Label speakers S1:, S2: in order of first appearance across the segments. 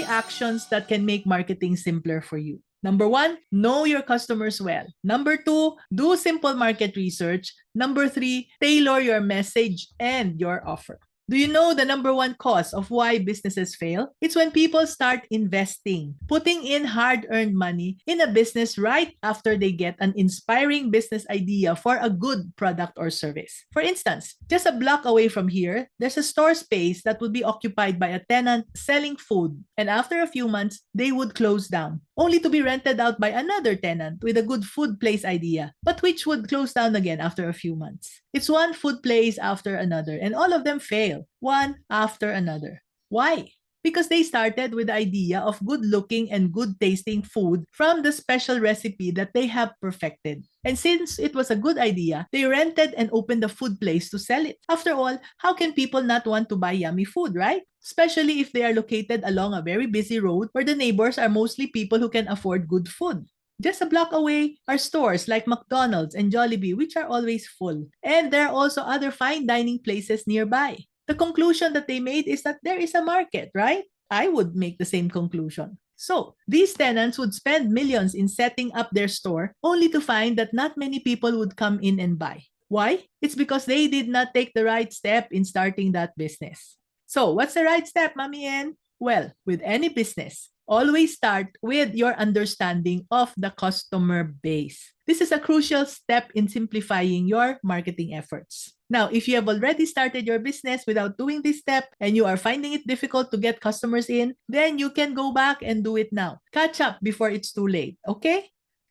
S1: actions that can make marketing simpler for you. Number 1, know your customers well. Number 2, do simple market research. Number 3, tailor your message and your offer. Do you know the number 1 cause of why businesses fail? It's when people start investing, putting in hard-earned money in a business right after they get an inspiring business idea for a good product or service. For instance, just a block away from here, there's a store space that would be occupied by a tenant selling food, and after a few months, they would close down, only to be rented out by another tenant with a good food place idea, but which would close down again after a few months. It's one food place after another, and all of them fail, one after another. Why? Because they started with the idea of good-looking and good-tasting food from the special recipe that they have perfected. And since it was a good idea, they rented and opened a food place to sell it. After all, how can people not want to buy yummy food, right? Especially if they are located along a very busy road where the neighbors are mostly people who can afford good food. Just a block away are stores like McDonald's and Jollibee, which are always full. And there are also other fine dining places nearby. The conclusion that they made is that there is a market, right? I would make the same conclusion. So, these tenants would spend millions in setting up their store only to find that not many people would come in and buy. Why? It's because they did not take the right step in starting that business. So, what's the right step, Mami Ann? Well, with any business, always start with your understanding of the customer base. This is a crucial step in simplifying your marketing efforts. Now, if you have already started your business without doing this step and you are finding it difficult to get customers in, then you can go back and do it now. Catch up before it's too late, okay?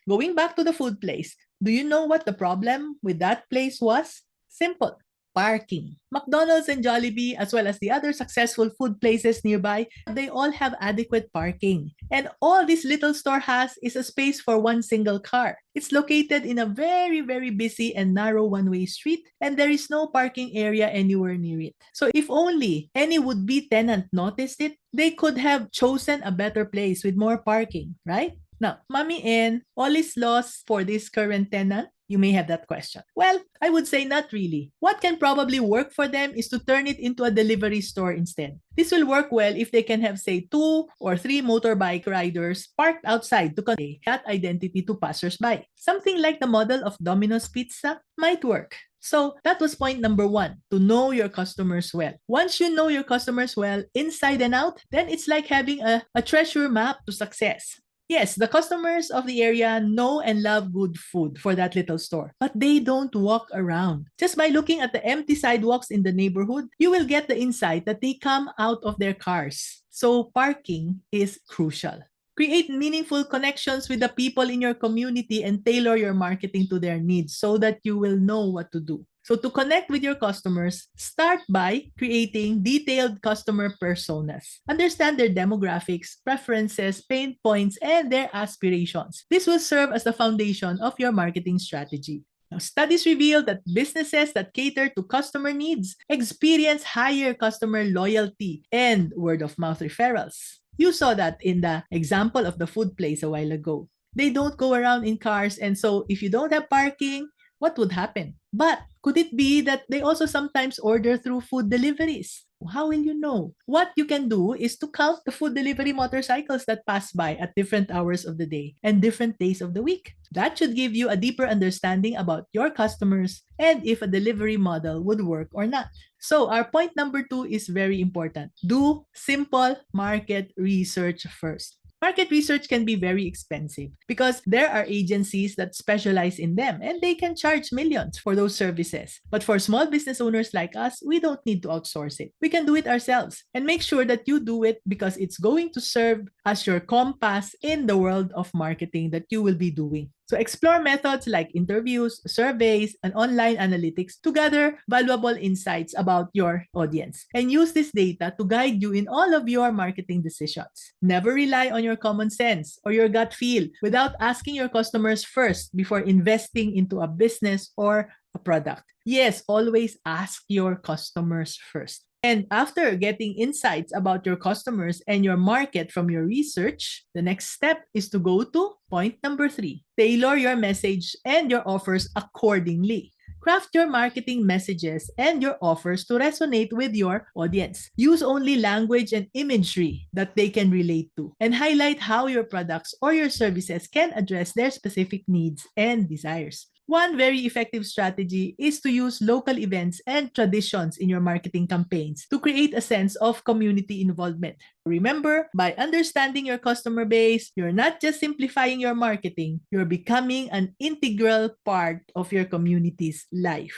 S1: Going back to the food place, do you know what the problem with that place was? Simple. Parking. McDonald's and Jollibee, as well as the other successful food places nearby, they all have adequate parking. And all this little store has is a space for one single car. It's located in a very, very busy and narrow one-way street, and there is no parking area anywhere near it. So if only any would-be tenant noticed it, they could have chosen a better place with more parking, right? Now, Mami N, all is lost for this current tenant? You may have that question. Well, I would say not really. What can probably work for them is to turn it into a delivery store instead. This will work well if they can have, say, 2 or 3 motorbike riders parked outside to convey that identity to passers-by. Something like the model of Domino's Pizza might work. So that was point number 1, to know your customers well. Once you know your customers well, inside and out, then it's like having a treasure map to success. Yes, the customers of the area know and love good food for that little store, but they don't walk around. Just by looking at the empty sidewalks in the neighborhood, you will get the insight that they come out of their cars. So parking is crucial. Create meaningful connections with the people in your community and tailor your marketing to their needs so that you will know what to do. So to connect with your customers, start by creating detailed customer personas. Understand their demographics, preferences, pain points, and their aspirations. This will serve as the foundation of your marketing strategy. Now, studies reveal that businesses that cater to customer needs experience higher customer loyalty and word-of-mouth referrals. You saw that in the example of the food place a while ago. They don't go around in cars, and so if you don't have parking, what would happen? But could it be that they also sometimes order through food deliveries? How will you know? What you can do is to count the food delivery motorcycles that pass by at different hours of the day and different days of the week. That should give you a deeper understanding about your customers and if a delivery model would work or not. So our point number 2 is very important. Do simple market research first. Market research can be very expensive because there are agencies that specialize in them and they can charge millions for those services. But for small business owners like us, we don't need to outsource it. We can do it ourselves and make sure that you do it because it's going to serve as your compass in the world of marketing that you will be doing. So explore methods like interviews, surveys, and online analytics to gather valuable insights about your audience. And use this data to guide you in all of your marketing decisions. Never rely on your common sense or your gut feel without asking your customers first before investing into a business or a product. Yes, always ask your customers first. And after getting insights about your customers and your market from your research, the next step is to go to point number 3. Tailor your message and your offers accordingly. Craft your marketing messages and your offers to resonate with your audience. Use only language and imagery that they can relate to, and highlight how your products or your services can address their specific needs and desires. One very effective strategy is to use local events and traditions in your marketing campaigns to create a sense of community involvement. Remember, by understanding your customer base, you're not just simplifying your marketing, you're becoming an integral part of your community's life.